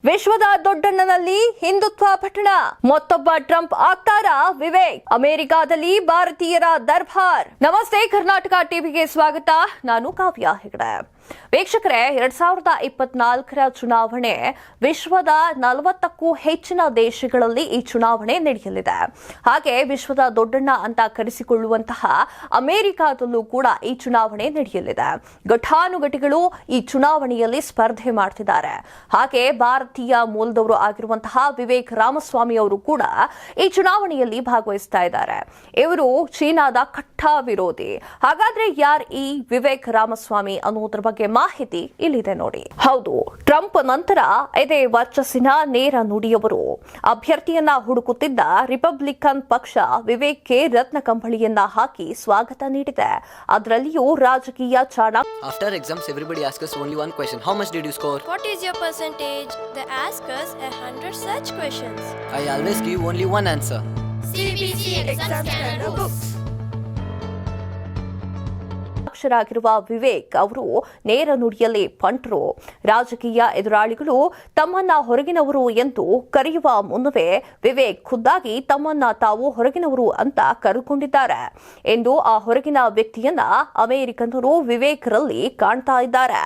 ವಿಶ್ವದ ದೊಡ್ಡಣ್ಣನಲ್ಲಿ ಹಿಂದುತ್ವ ಪಠಣ. ಮತ್ತೊಬ್ಬ ಟ್ರಂಪ್ ಆಗ್ತಾರಾ ವಿವೇಕ್? ಅಮೆರಿಕಾದಲ್ಲಿ ಭಾರತೀಯರ ದರ್ಬಾರ್. ನಮಸ್ತೆ, ಕರ್ನಾಟಕ ಟಿವಿಗೆ ಸ್ವಾಗತ. ನಾನು ಕಾವ್ಯ ಹೆಗಡೆ. ವೀಕ್ಷಕರೇ, 2024ರ ಚುನಾವಣೆ ವಿಶ್ವದ 40ಕ್ಕೂ ಹೆಚ್ಚಿನ ದೇಶಗಳಲ್ಲಿ ಈ ಚುನಾವಣೆ ನಡೆಯಲಿದೆ. ಹಾಗೆ ವಿಶ್ವದ ದೊಡ್ಡಣ್ಣ ಅಂತ ಕರೆಸಿಕೊಳ್ಳುವಂತಹ ಅಮೆರಿಕಾದಲ್ಲೂ ಕೂಡ ಈ ಚುನಾವಣೆ ನಡೆಯಲಿದೆ. ಘಟಾನುಘಟಿಗಳು ಈ ಚುನಾವಣೆಯಲ್ಲಿ ಸ್ಪರ್ಧೆ ಮಾಡ್ತಿದ್ದಾರೆ. ಹಾಗೆ ಭಾರತೀಯ ಮೂಲದವರು ಆಗಿರುವಂತಹ ವಿವೇಕ್ ರಾಮಸ್ವಾಮಿ ಅವರು ಕೂಡ ಈ ಚುನಾವಣೆಯಲ್ಲಿ ಭಾಗವಹಿಸ್ತಾ ಇದ್ದಾರೆ. ಇವರು ಚೀನಾದ ಕಟ್ಟಾ ವಿರೋಧಿ. ಹಾಗಾದ್ರೆ ಯಾರು ಈ ವಿವೇಕ್ ರಾಮಸ್ವಾಮಿ ಅನ್ನೋದ್ರ ಬಗ್ಗೆ ಮಾಹಿತಿ ಇಲ್ಲಿದೆ ನೋಡಿ. ಹೌದು, ಟ್ರಂಪ್ ನಂತರ ಇದೇ ವರ್ಚಸ್ಸಿನ ನೇರ ನುಡಿಯವರು ಅಭ್ಯರ್ಥಿಯನ್ನ ಹುಡುಕುತ್ತಿದ್ದ ರಿಪಬ್ಲಿಕನ್ ಪಕ್ಷ ವಿವೇಕ್ಗೆ ರತ್ನ ಕಂಬಳಿಯನ್ನ ಹಾಕಿ ಸ್ವಾಗತ ನೀಡಿದೆ. ಅದರಲ್ಲಿಯೂ ರಾಜಕೀಯ ಚಾಣ. After exams, everybody asks us only one question: how much did you score? What is your percentage? They ask us 100 such questions. I always give only one answer. CBC exam scanner books. ಾಗಿರುವ Vivek ಅವರು ನೇರ ನುಡಿಯಲ್ಲಿ punter. ರಾಜಕೀಯ ಎದುರಾಳಿಗಳು ತಮ್ಮನ್ನ ಹೊರಗಿನವರು ಎಂದು ಕರೆಯುವ ಮುನ್ನವೇ ವಿವೇಕ್ ಖುದ್ದಾಗಿ ತಮ್ಮನ್ನ ತಾವು ಹೊರಗಿನವರು ಅಂತ ಕರೆದುಕೊಂಡಿದ್ದಾರೆ ಎಂದು ಆ ಹೊರಗಿನ ವ್ಯಕ್ತಿಯನ್ನ ಅಮೆರಿಕನ್ನರು ವಿವೇಕ್ರಲ್ಲಿ ಕಾಣ್ತಾ ಇದ್ದಾರೆ.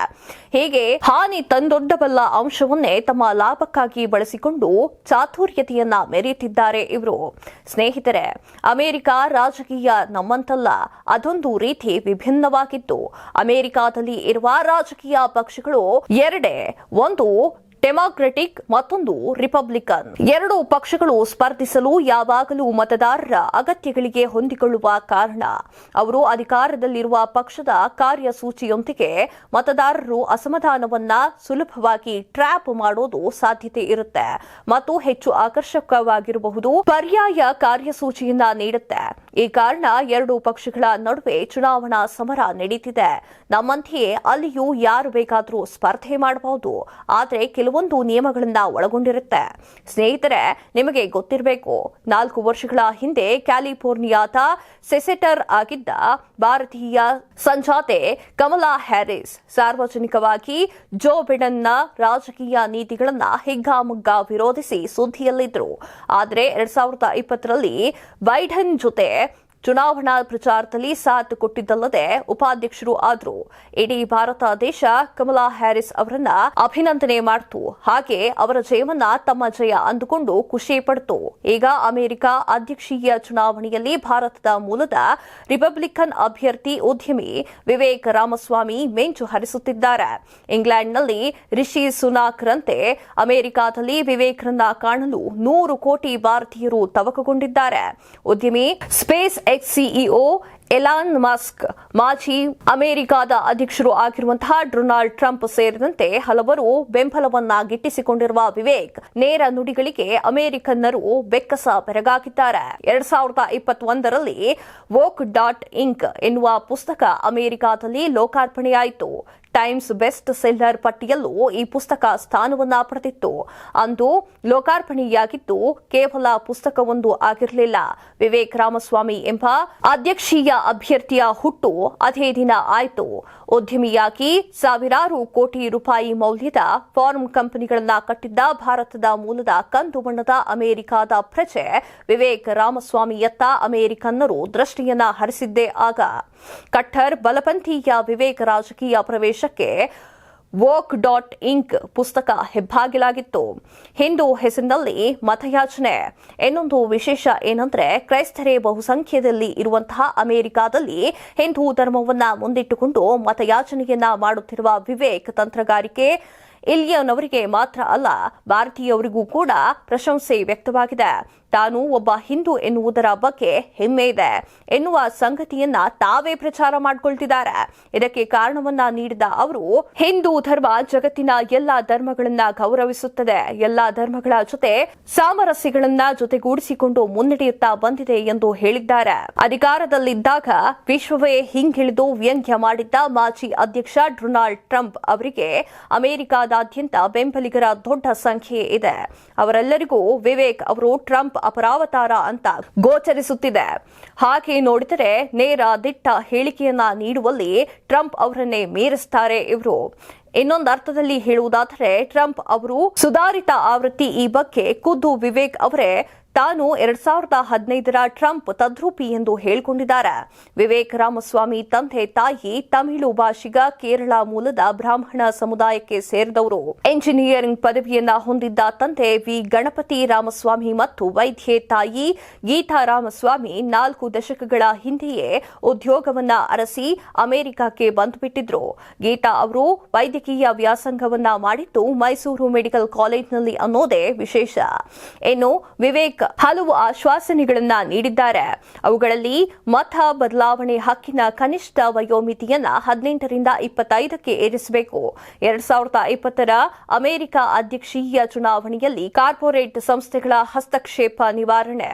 ಹೀಗೆ ಹಾನಿ ತಂದೊಡ್ಡಬಲ್ಲ ಅಂಶವನ್ನೇ ತಮ್ಮ ಲಾಭಕ್ಕಾಗಿ ಬಳಸಿಕೊಂಡು ಚಾತುರ್ಯತೆಯನ್ನ ಮೆರೆಯುತ್ತಿದ್ದಾರೆ ಇವರು. ಸ್ನೇಹಿತರೆ, ಅಮೆರಿಕ ರಾಜಕೀಯ ನಮ್ಮಂತಲ್ಲ, ಅದೊಂದು ರೀತಿ ವಿಭಿನ್ನವಾಗಿದ್ದು ಅಮೆರಿಕಾದಲ್ಲಿ ಇರುವ ರಾಜಕೀಯ ಪಕ್ಷಗಳು ಎರಡೇ, ಒಂದು ಡೆಮಾಕ್ರೆಟಿಕ್, ಮತ್ತೊಂದು ರಿಪಬ್ಲಿಕನ್. ಎರಡು ಪಕ್ಷಗಳು ಸ್ಪರ್ಧಿಸಲು ಯಾವಾಗಲೂ ಮತದಾರರ ಅಗತ್ಯಗಳಿಗೆ ಹೊಂದಿಕೊಳ್ಳುವ ಕಾರಣ ಅವರು ಅಧಿಕಾರದಲ್ಲಿರುವ ಪಕ್ಷದ ಕಾರ್ಯಸೂಚಿಯೊಂದಿಗೆ ಮತದಾರರು ಅಸಮಾಧಾನವನ್ನ ಸುಲಭವಾಗಿ ಟ್ರ್ಯಾಪ್ ಮಾಡೋದು ಸಾಧ್ಯತೆ ಇರುತ್ತೆ ಮತ್ತು ಹೆಚ್ಚು ಆಕರ್ಷಕವಾಗಿರಬಹುದು. ಪರ್ಯಾಯ ಕಾರ್ಯಸೂಚಿಯನ್ನ ನೀಡುತ್ತೆ. ಈ ಕಾರಣ ಎರಡು ಪಕ್ಷಗಳ ನಡುವೆ ಚುನಾವಣಾ ಸಮರ ನಡೀತಿದೆ. ನಮ್ಮಂತೆಯೇ ಅಲ್ಲಿಯೂ ಯಾರು ಬೇಕಾದರೂ ಸ್ಪರ್ಧೆ ಮಾಡಬಹುದು, ಆದರೆ ಕೆಲವೊಂದು ನಿಯಮಗಳನ್ನ ಒಳಗೊಂಡಿರುತ್ತೆ. ಸ್ನೇಹಿತರೆ, ನಿಮಗೆ ಗೊತ್ತಿರಬೇಕು, 4 ವರ್ಷಗಳ ಹಿಂದೆ ಕ್ಯಾಲಿಫೋರ್ನಿಯಾದ ಸೆಸೆಟರ್ ಆಗಿದ್ದ ಭಾರತೀಯ ಸಂಜಾತೆ ಕಮಲಾ ಹ್ಯಾರಿಸ್ ಸಾರ್ವಜನಿಕವಾಗಿ ಜೋ ಬಿಡೆನ್ನ ರಾಜಕೀಯ ನೀತಿಗಳನ್ನ ಹಿಗ್ಗಾಮುಗ್ಗಾ ವಿರೋಧಿಸಿ ಸುದ್ದಿಯಲ್ಲಿದ್ದರು. ಆದರೆ 2020ರಲ್ಲಿ ಬೈಡೆನ್ ಜೊತೆ ಚುನಾವಣಾ ಪ್ರಚಾರದಲ್ಲಿ ಸಾಥ್ ಕೊಟ್ಟಿದ್ದಲ್ಲದೆ ಉಪಾಧ್ಯಕ್ಷರು ಆದ್ರು. ಇಡೀ ಭಾರತ ದೇಶ ಕಮಲಾ ಹ್ಯಾರಿಸ್ ಅವರನ್ನ ಅಭಿನಂದನೆ ಮಾಡಿತು. ಹಾಗೆ ಅವರ ಜಯವನ್ನ ತಮ್ಮ ಜಯ ಅಂದುಕೊಂಡು ಖುಷಿ ಪಡ್ತು. ಈಗ ಅಮೆರಿಕ ಅಧ್ಯಕ್ಷೀಯ ಚುನಾವಣೆಯಲ್ಲಿ ಭಾರತದ ಮೂಲದ ರಿಪಬ್ಲಿಕನ್ ಅಭ್ಯರ್ಥಿ ಉದ್ಯಮಿ ವಿವೇಕ್ ರಾಮಸ್ವಾಮಿ ಮಿಂಚು ಹರಿಸುತ್ತಿದ್ದಾರೆ. ಇಂಗ್ಲೆಂಡ್ನಲ್ಲಿ ರಿಷಿ ಸುನಾಕ್ ರಂತೆ ಅಮೆರಿಕಾದಲ್ಲಿ ವಿವೇಕ್ರನ್ನ ಕಾಣಲು 100 ಕೋಟಿ ಭಾರತೀಯರು ತವಕಗೊಂಡಿದ್ದಾರೆ. ಉದ್ಯಮಿ space X CEO Elon Musk, ಮಾಜಿ ಅಮೆರಿಕದ ಅಧ್ಯಕ್ಷರು ಆಗಿರುವಂತಹ ಡೊನಾಲ್ಡ್ ಟ್ರಂಪ್ ಸೇರಿದಂತೆ ಹಲವರು ಬೆಂಬಲವನ್ನ ಗಿಟ್ಟಿಸಿಕೊಂಡಿರುವ ವಿವೇಕ್ ನೇರ ನುಡಿಗಳಿಗೆ ಅಮೆರಿಕನ್ನರು ಬೆಕ್ಕಸ ಬೆರಗಾಗಿದ್ದಾರೆ. 2021ರಲ್ಲಿ ವೋಕ್.ಇಂಕ್ ಎನ್ನುವ ಪುಸ್ತಕ ಅಮೆರಿಕಾದಲ್ಲಿ ಲೋಕಾರ್ಪಣೆಯಾಯಿತು. ಟೈಮ್ಸ್ ಬೆಸ್ಟ್ ಸೆಲ್ಲರ್ ಪಟ್ಟಿಯಲ್ಲೂ ಈ ಪುಸ್ತಕ ಸ್ಥಾನವನ್ನ ಪಡೆದಿತ್ತು. ಅಂದು ಲೋಕಾರ್ಪಣೆಯಾಗಿದ್ದು ಕೇವಲ ಪುಸ್ತಕವೊಂದು ಆಗಿರಲಿಲ್ಲ. ವಿವೇಕ್ ರಾಮಸ್ವಾಮಿ ಎಂಬ ಅಧ್ಯಕ್ಷೀಯ ಅಭ್ಯರ್ಥಿಯ ಹುಟ್ಟು ಅದೇ ದಿನ ಆಯಿತು. ಉದ್ಯಮಿಯಾಗಿ ಸಾವಿರಾರು ಕೋಟಿ ರೂಪಾಯಿ ಮೌಲ್ಯದ ಫಾರ್ಮ್ ಕಂಪನಿಗಳನ್ನ ಕಟ್ಟಿದ್ದ ಭಾರತದ ಮೂಲದ ಕಂದು ಬಣ್ಣದ ಅಮೆರಿಕದ ಪ್ರಜೆ ವಿವೇಕ್ ರಾಮಸ್ವಾಮಿಯತ್ತ ಅಮೆರಿಕನ್ನರು ದೃಷ್ಟಿಯನ್ನ ಹರಿಸಿದ್ದೇ ಆಗ. ಕಟ್ಟರ್ ಬಲಪಂಥೀಯ ವಿವೇಕ್ ರಾಜಕೀಯ ಪ್ರವೇಶಕ್ಕೆ ವೋಕ್.ಇಂಕ್ ಪುಸ್ತಕ ಹೆಬ್ಬಾಗಿಲಾಗಿತ್ತು. ಹಿಂದೂ ಹೆಸರಿನಲ್ಲಿ ಮತಯಾಚನೆ. ಇನ್ನೊಂದು ವಿಶೇಷ ಏನಂದ್ರೆ, ಕ್ರೈಸ್ತರೇ ಬಹುಸಂಖ್ಯೆಯಲ್ಲಿ ಇರುವಂತಹ ಅಮೆರಿಕಾದಲ್ಲಿ ಹಿಂದೂ ಧರ್ಮವನ್ನ ಮುಂದಿಟ್ಟುಕೊಂಡು ಮತಯಾಚನೆಯನ್ನ ಮಾಡುತ್ತಿರುವ ವಿವೇಕ್ ತಂತ್ರಗಾರಿಕೆ ಇಲ್ಲಿಯನವರಿಗೆ ಮಾತ್ರ ಅಲ್ಲ, ಭಾರತೀಯವರಿಗೂ ಕೂಡ ಪ್ರಶಂಸೆ ವ್ಯಕ್ತವಾಗಿದೆ. ತಾನು ಒಬ್ಬ ಹಿಂದೂ ಎನ್ನುವುದರ ಬಗ್ಗೆ ಹೆಮ್ಮೆ ಇದೆ ಎನ್ನುವ ಸಂಗತಿಯನ್ನ ತಾವೇ ಪ್ರಚಾರ ಮಾಡಿಕೊಳ್ತಿದ್ದಾರೆ. ಇದಕ್ಕೆ ಕಾರಣವನ್ನ ನೀಡಿದ ಅವರು, ಹಿಂದೂ ಧರ್ಮ ಜಗತ್ತಿನ ಎಲ್ಲಾ ಧರ್ಮಗಳನ್ನ ಗೌರವಿಸುತ್ತದೆ, ಎಲ್ಲಾ ಧರ್ಮಗಳ ಜೊತೆ ಸಾಮರಸ್ಯಗಳನ್ನ ಜೊತೆಗೂಡಿಸಿಕೊಂಡು ಮುನ್ನಡೆಯುತ್ತಾ ಬಂದಿದೆ ಎಂದು ಹೇಳಿದ್ದಾರೆ. ಅಧಿಕಾರದಲ್ಲಿದ್ದಾಗ ವಿಶ್ವವೇ ಹಿಂಗಿಳಿದು ವ್ಯಂಗ್ಯ ಮಾಡಿದ್ದ ಮಾಜಿ ಅಧ್ಯಕ್ಷ ಡೊನಾಲ್ಡ್ ಟ್ರಂಪ್ ಅವರಿಗೆ ಅಮೆರಿಕಾದಾದ್ಯಂತ ಬೆಂಬಲಿಗರ ದೊಡ್ಡ ಸಂಖ್ಯೆ ಇದೆ. ಅವರೆಲ್ಲರಿಗೂ ವಿವೇಕ್ ಅವರು ಟ್ರಂಪ್ ಅಪರಾವತಾರ ಅಂತ ಗೋಚರಿಸುತ್ತಿದೆ. ಹಾಗೆ ನೋಡಿದರೆ ನೇರ ದಿಟ್ಟ ಹೇಳಿಕೆಯನ್ನ ನೀಡುವಲ್ಲಿ ಟ್ರಂಪ್ ಅವರನ್ನೇ ಮೀರಿಸುತ್ತಾರೆ ಇವರು. ಇನ್ನೊಂದು ಅರ್ಥದಲ್ಲಿ ಹೇಳುವುದಾದರೆ ಟ್ರಂಪ್ ಅವರು ಸುಧಾರಿತ ಆವೃತ್ತಿ ಈ ಬಗ್ಗೆ ಖುದ್ದು ವಿವೇಕ್ ಅವರೇ ತಾನು 2015ರ ಟ್ರಂಪ್ ತದ್ರೂಪಿ ಎಂದು ಹೇಳಿಕೊಂಡಿದ್ದಾರೆ. ವಿವೇಕ್ ರಾಮಸ್ವಾಮಿ ತಂದೆ ತಾಯಿ ತಮಿಳು ಭಾಷಿಗ ಕೇರಳ ಮೂಲದ ಬ್ರಾಹ್ಮಣ ಸಮುದಾಯಕ್ಕೆ ಸೇರಿದವರು. ಎಂಜಿನಿಯರಿಂಗ್ ಪದವಿಯನ್ನ ಹೊಂದಿದ್ದ ತಂದೆ ವಿ ಗಣಪತಿ ರಾಮಸ್ವಾಮಿ ಮತ್ತು ವೈದ್ಯೆ ತಾಯಿ ಗೀತಾ ರಾಮಸ್ವಾಮಿ 4 ದಶಕಗಳ ಹಿಂದೆಯೇ ಉದ್ಯೋಗವನ್ನ ಅರಸಿ ಅಮೆರಿಕಕ್ಕೆ ಬಂದುಬಿಟ್ಟಿದ್ರು. ಗೀತಾ ಅವರು ವೈದ್ಯಕೀಯ ವ್ಯಾಸಂಗವನ್ನ ಮಾಡಿದ್ದು ಮೈಸೂರು ಮೆಡಿಕಲ್ ಕಾಲೇಜಿನಲ್ಲಿ ಅನ್ನೋದೇ ವಿಶೇಷ. ಇನ್ನು ವಿವೇಕ್ ಹಲವು ಆಶ್ವಾಸನೆಗಳನ್ನ ನೀಡಿದ್ದಾರೆ. ಅವುಗಳಲ್ಲಿ ಮತ ಬದಲಾವಣೆ ಹಕ್ಕಿನ ಕನಿಷ್ಠ ವಯೋಮಿತಿಯನ್ನ 18ರಿಂದ 25ಕ್ಕೆ ಏರಿಸಬೇಕು, 2020ರ ಅಮೆರಿಕ ಅಧ್ಯಕ್ಷೀಯ ಚುನಾವಣೆಯಲ್ಲಿ ಕಾರ್ಪೊರೇಟ್ ಸಂಸ್ಥೆಗಳ ಹಸ್ತಕ್ಷೇಪ ನಿವಾರಣೆ,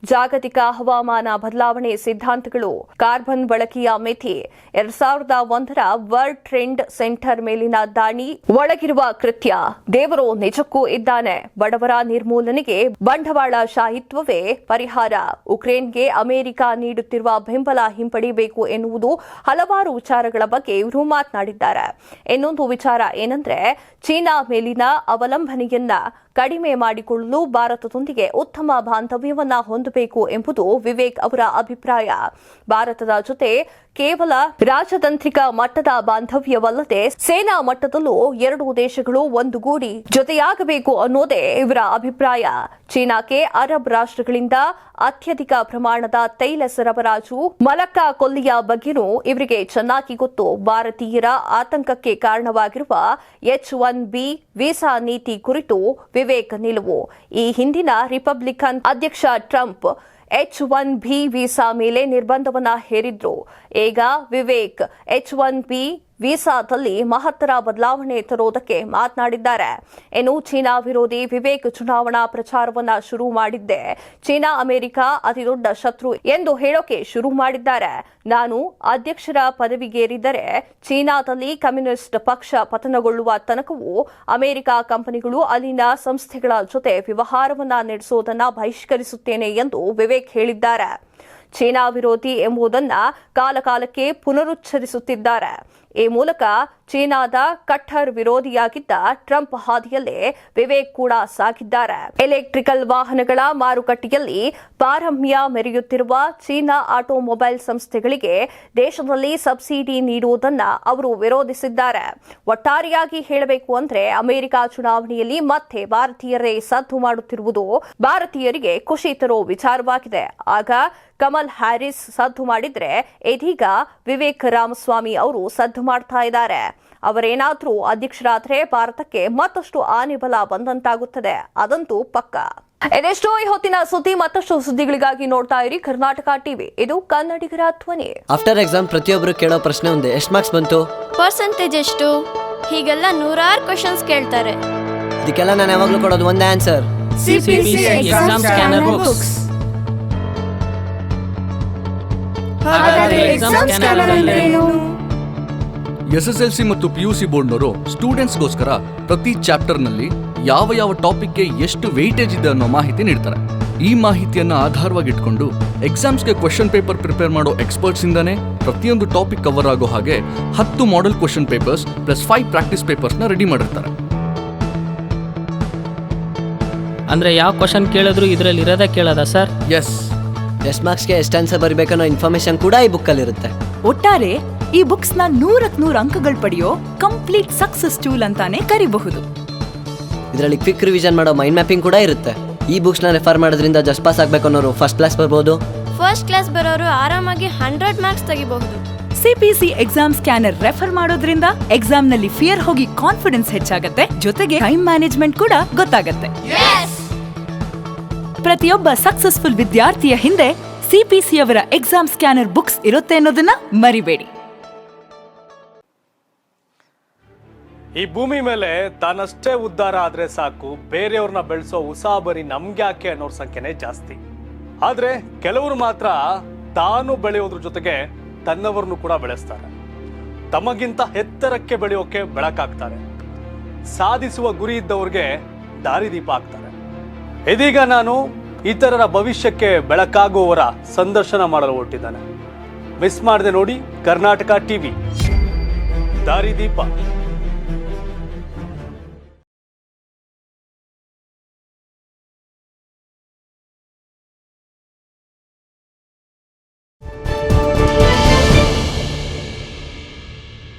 ಜಾಗತಿಕ ಹವಾಮಾನ ಬದಲಾವಣೆ ಸಿದ್ಧಾಂತಗಳು, ಕಾರ್ಬನ್ ಬಳಕೆಯ ಮಿತಿ, 2001ರ ವರ್ಲ್ಡ್ ಟ್ರೆಂಡ್ ಸೆಂಟರ್ ಮೇಲಿನ ದಾಳಿ, ಒಳಗಿರುವ ಕೃತ್ಯ, ದೇವರು ನಿಜಕ್ಕೂ ಇದ್ದಾನೆ, ಬಡವರ ನಿರ್ಮೂಲನೆಗೆ ಬಂಡವಾಳಶಾಹಿತ್ವವೇ ಪರಿಹಾರ, ಉಕ್ರೇನ್ಗೆ ಅಮೆರಿಕ ನೀಡುತ್ತಿರುವ ಬೆಂಬಲ ಹಿಂಪಡಿಬೇಕು ಎನ್ನುವುದು ಹಲವಾರು ವಿಚಾರಗಳ ಬಗ್ಗೆ ಇವರು ಮಾತನಾಡಿದ್ದಾರೆ. ಇನ್ನೊಂದು ವಿಚಾರ ಏನಂದ್ರೆ ಚೀನಾ ಮೇಲಿನ ಅವಲಂಬನೆಯನ್ನ ಕಡಿಮೆ ಮಾಡಿಕೊಳ್ಳಲು ಭಾರತದೊಂದಿಗೆ ಉತ್ತಮ ಬಾಂಧವ್ಯವನ್ನ ಹೊಂದಬೇಕು ಎಂಬುದು ವಿವೇಕ್ ಅವರ ಅಭಿಪ್ರಾಯ. ಭಾರತದ ಜೊತೆ ಕೇವಲ ರಾಜತಾಂತ್ರಿಕ ಮಟ್ಟದ ಬಾಂಧವ್ಯವಲ್ಲದೆ ಸೇನಾ ಮಟ್ಟದಲ್ಲೂ ಎರಡೂ ದೇಶಗಳು ಒಂದುಗೂಡಿ ಜೊತೆಯಾಗಬೇಕು ಅನ್ನೋದೇ ಇವರ ಅಭಿಪ್ರಾಯ. ಚೀನಾಕ್ಕೆ ಅರಬ್ ರಾಷ್ಟ್ರಗಳಿಂದ ಅತ್ಯಧಿಕ ಪ್ರಮಾಣದ ತೈಲ ಸರಬರಾಜು, ಮಲಕ್ಕಾ ಕೊಲ್ಲಿಯ ಬಗ್ಗೆನೂ ಇವರಿಗೆ ಚೆನ್ನಾಗಿ ಗೊತ್ತು. ಭಾರತೀಯರ ಆತಂಕಕ್ಕೆ ಕಾರಣವಾಗಿರುವ H-1B ವೀಸಾ ನೀತಿ ಕುರಿತು ವಿವೇಕ್ ನಿಲುವು. ಈ ಹಿಂದಿನ ರಿಪಬ್ಲಿಕನ್ ಅಧ್ಯಕ್ಷ ಟ್ರಂಪ್ H-1B ವೀಸಾ ಮೇಲೆ ನಿರ್ಬಂಧವನ್ನ ಹೇರಿದ್ರು. ಈಗ ವಿವೇಕ್ H-1B ವೀಸಾದಲ್ಲಿ ಮಹತ್ತರ ಬದಲಾವಣೆ ತರುವುದಕ್ಕೆ ಮಾತನಾಡಿದ್ದಾರೆ. ಇನ್ನು ಚೀನಾ ವಿರೋಧಿ ವಿವೇಕ್ ಚುನಾವಣಾ ಪ್ರಚಾರವನ್ನ ಶುರು ಮಾಡಿದ್ದೆ ಚೀನಾ ಅಮೆರಿಕ ಅತಿದೊಡ್ಡ ಶತ್ರು ಎಂದು ಹೇಳೋಕೆ ಶುರು ಮಾಡಿದ್ದಾರೆ. ನಾನು ಅಧ್ಯಕ್ಷರ ಪದವಿಗೇರಿದರೆ ಚೀನಾದಲ್ಲಿ ಕಮ್ಯುನಿಸ್ಟ್ ಪಕ್ಷ ಪತನಗೊಳ್ಳುವ ತನಕವೂ ಅಮೆರಿಕ ಕಂಪನಿಗಳು ಅಲ್ಲಿನ ಸಂಸ್ಥೆಗಳ ಜೊತೆ ವ್ಯವಹಾರವನ್ನ ನಡೆಸುವುದನ್ನು ಬಹಿಷ್ಕರಿಸುತ್ತೇನೆ ಎಂದು ವಿವೇಕ್ ಹೇಳಿದ್ದಾರೆ. ಚೀನಾ ವಿರೋಧಿ ಎಂಬುದನ್ನ ಕಾಲಕಾಲಕ್ಕೆ ಪುನರುಚ್ಚರಿಸುತ್ತಿದ್ದಾರೆ. ಈ ಮೂಲಕ ಚೀನಾದ ಕಟ್ಟರ್ ವಿರೋಧಿಯಾಗಿದ್ದ ಟ್ರಂಪ್ ಹಾದಿಯಲ್ಲೇ ವಿವೇಕ್ ಕೂಡ ಸಾಗಿದ್ದಾರೆ. ಎಲೆಕ್ಟ್ರಿಕಲ್ ವಾಹನಗಳ ಮಾರುಕಟ್ಟೆಯಲ್ಲಿ ಪಾರಮ್ಯ ಮೆರೆಯುತ್ತಿರುವ ಚೀನಾ ಆಟೋಮೊಬೈಲ್ ಸಂಸ್ಥೆಗಳಿಗೆ ದೇಶದಲ್ಲಿ ಸಬ್ಸಿಡಿ ನೀಡುವುದನ್ನು ಅವರು ವಿರೋಧಿಸಿದ್ದಾರೆ. ಒಟ್ಟಾರೆಯಾಗಿ ಹೇಳಬೇಕು ಅಂದ್ರೆ ಅಮೆರಿಕ ಚುನಾವಣೆಯಲ್ಲಿ ಮತ್ತೆ ಭಾರತೀಯರೇ ಸದ್ದು ಮಾಡುತ್ತಿರುವುದು ಭಾರತೀಯರಿಗೆ ಖುಷಿ ತರೋ ವಿಚಾರವಾಗಿದೆ. ಆಗ ಕಮಲ್ ಹ್ಯಾರಿಸ್ ಸದ್ದು ಮಾಡಿದ್ರೆ ಇದೀಗ ವಿವೇಕ್ ರಾಮಸ್ವಾಮಿ ಅವರು ಸದ್ದು ಮಾಡ್ತಾ ಇದ್ದಾರೆ. ಅವರೇನಾದ್ರೂ ಅಧ್ಯಕ್ಷರಾದ್ರೆ ಭಾರತಕ್ಕೆ ಮತ್ತಷ್ಟು ಆನೆಬಲ ಬಂದಂತಾಗುತ್ತದೆ, ಅದಂತೂ ಪಕ್ಕ. ಇದೆಷ್ಟೋ ಈ ಹೊತ್ತಿನ ಸುದ್ದಿ. ಮತ್ತಷ್ಟು ಸುದ್ದಿಗಳಿಗಾಗಿ ನೋಡ್ತಾ ಇರಿ ಕರ್ನಾಟಕ ಟಿವಿ, ಇದು ಕನ್ನಡಿಗರ ಧ್ವನಿ. ಆಫ್ಟರ್ ಎಕ್ಸಾಮ್ ಪ್ರತಿಯೊಬ್ಬರು ಕೇಳೋ ಪ್ರಶ್ನೆ ಒಂದೇ, ಎಷ್ಟು ಮಾರ್ಕ್ಸ್ ಬಂತು, ಪರ್ಸೆಂಟೇಜ್ ಎಷ್ಟು, ಹೀಗೆಲ್ಲ ನೂರಾರು ಕ್ವಶನ್ಸ್ ಕೇಳ್ತಾರೆ. ಇದಕ್ಕೆಲ್ಲ ನಾನು ಯಾವಾಗಲೂ ಕೊಡೋದು ಒಂದೇ answer, CPC Exam Scanner Books. ಹಾಗಾದ್ರೆ ಎಕ್ಸಾಮ್ ಸ್ಕ್ಯಾನರ್ ಅಂದ್ರೇನು? SSLC ಮತ್ತು PUC ಬೋರ್ಡ್ನವರು ಸ್ಟೂಡೆಂಟ್ಸ್ಗೋಸ್ಕರ ಪ್ರತಿ ಚಾಪ್ಟರ್ನಲ್ಲಿ ಯಾವ ಟಾಪಿಕ್ಗೆ ಎಷ್ಟು ವೆಯ್ಟೇಜ್ ಇದೆ ಅನ್ನೋ ಮಾಹಿತಿ ನೀಡ್ತಾರೆ. ಈ ಮಾಹಿತಿಯನ್ನು ಆಧಾರವಾಗಿಟ್ಕೊಂಡು ಎಕ್ಸಾಮ್ಸ್ಗೆ ಕ್ವೆಶ್ಚನ್ ಪೇಪರ್ ಪ್ರಿಪೇರ್ ಮಾಡೋ ಎಕ್ಸ್ಪರ್ಟ್ಸ್ ಇಂದಾನೆ ಪ್ರತಿಯೊಂದು ಟಾಪಿಕ್ ಕವರ್ ಆಗೋ ಹಾಗೆ 10 model question papers plus 5 practice ಪೇಪರ್ಸ್ನ ರೆಡಿ ಮಾಡಿರ್ತಾರೆ. ಅಂದ್ರೆ ಯಾವ ಕ್ವಶನ್ ಕೇಳಿದ್ರು ಇದರಲ್ಲಿ ಇರೋದೇ ಕೇಳೋದಾ ಸರ್? ಎಸ್, ಎಷ್ಟು ಮಾರ್ಕ್ಸ್ಗೆ ಎಷ್ಟು ಆನ್ಸರ್ ಬರಬೇಕನ್ನೋ ಇನ್ಫಾರ್ಮೇಶನ್ ಕೂಡ ಈ ಬುಕ್ಕಲ್ಲಿ ಇರುತ್ತೆ. ಒಟ್ಟಾರೆ ಈ ಬುಕ್ಸ್ ನ 100ಕ್ಕೆ 100 ಅಂಕಗಳು ಪಡೆಯೋ ಕಂಪ್ಲೀಟ್ ಸಕ್ಸಸ್ ಟೂಲ್ ಅಂತಾನೆ ಕರಿಬಹುದು. ಇದರಲ್ಲಿ ಕ್ವಿಕ್ ರಿವಿಷನ್ ಮಾಡೋ ಮೈಂಡ್ ಮ್ಯಾಪಿಂಗ್ ಕೂಡ ಇರುತ್ತೆ. ಈ ಬುಕ್ಸ್ನ ರೆಫರ್ ಮಾಡೋದ್ರಿಂದ ಜಸ್ಟ್ ಪಾಸ್ ಆಗಬೇಕು ಅನ್ನೋರು ಫಸ್ಟ್ ಕ್ಲಾಸ್ ಬರ್ಬೋದು. ಫಸ್ಟ್ ಕ್ಲಾಸ್ ಬರೋರು ಆರಾಮಾಗಿ 100 ಮಾರ್ಕ್ಸ್ ತೆಗಿಬಹುದು. CPC ಎಕ್ಸಾಮ್ ಸ್ಕ್ಯಾನರ್ ರೆಫರ್ ಮಾಡೋದ್ರಿಂದ ಎಕ್ಸಾಮ್ ನಲ್ಲಿ ಫಿಯರ್ ಹೋಗಿ ಕಾನ್ಫಿಡೆನ್ಸ್ ಹೆಚ್ಚಾಗತ್ತೆ, ಜೊತೆಗೆ ಟೈಮ್ ಮ್ಯಾನೇಜ್ಮೆಂಟ್ ಕೂಡ ಗೊತ್ತಾಗತ್ತೆ. ಪ್ರತಿಯೊಬ್ಬ ಸಕ್ಸಸ್ಫುಲ್ ವಿದ್ಯಾರ್ಥಿಯ ಹಿಂದೆ CPC ಅವರ ಎಕ್ಸಾಮ್ ಸ್ಕ್ಯಾನರ್ ಬುಕ್ಸ್ ಇರುತ್ತೆ ಅನ್ನೋದನ್ನ ಮರಿಬೇಡಿ. ಈ ಭೂಮಿ ಮೇಲೆ ತಾನಷ್ಟೇ ಉದ್ಧಾರ ಆದ್ರೆ ಸಾಕು, ಬೇರೆಯವ್ರನ್ನ ಬೆಳೆಸೋ ಉಸಾಬರಿ ನಮ್ಗ್ಯಾಕೆ ಅನ್ನೋರ್ ಸಂಖ್ಯೆನೇ ಜಾಸ್ತಿ. ಆದ್ರೆ ಕೆಲವರು ಮಾತ್ರ ತಾನು ಬೆಳೆಯೋದ್ರ ಜೊತೆಗೆ ತನ್ನವರನ್ನು ಕೂಡ ಬೆಳೆಸ್ತಾರೆ. ತಮಗಿಂತ ಎತ್ತರಕ್ಕೆ ಬೆಳೆಯೋಕೆ ಬೆಳಕಾಗ್ತಾರೆ. ಸಾಧಿಸುವ ಗುರಿ ಇದ್ದವ್ರಿಗೆ ದಾರಿದೀಪ ಆಗ್ತಾರೆ. ಇದೀಗ ನಾನು ಇತರರ ಭವಿಷ್ಯಕ್ಕೆ ಬೆಳಕಾಗುವವರ ಸಂದರ್ಶನ ಮಾಡಲು ಹೊರಟಿದ್ದಾನೆ. ಮಿಸ್ ಮಾಡದೆ ನೋಡಿ ಕರ್ನಾಟಕ ಟಿವಿ ದಾರಿದೀಪ.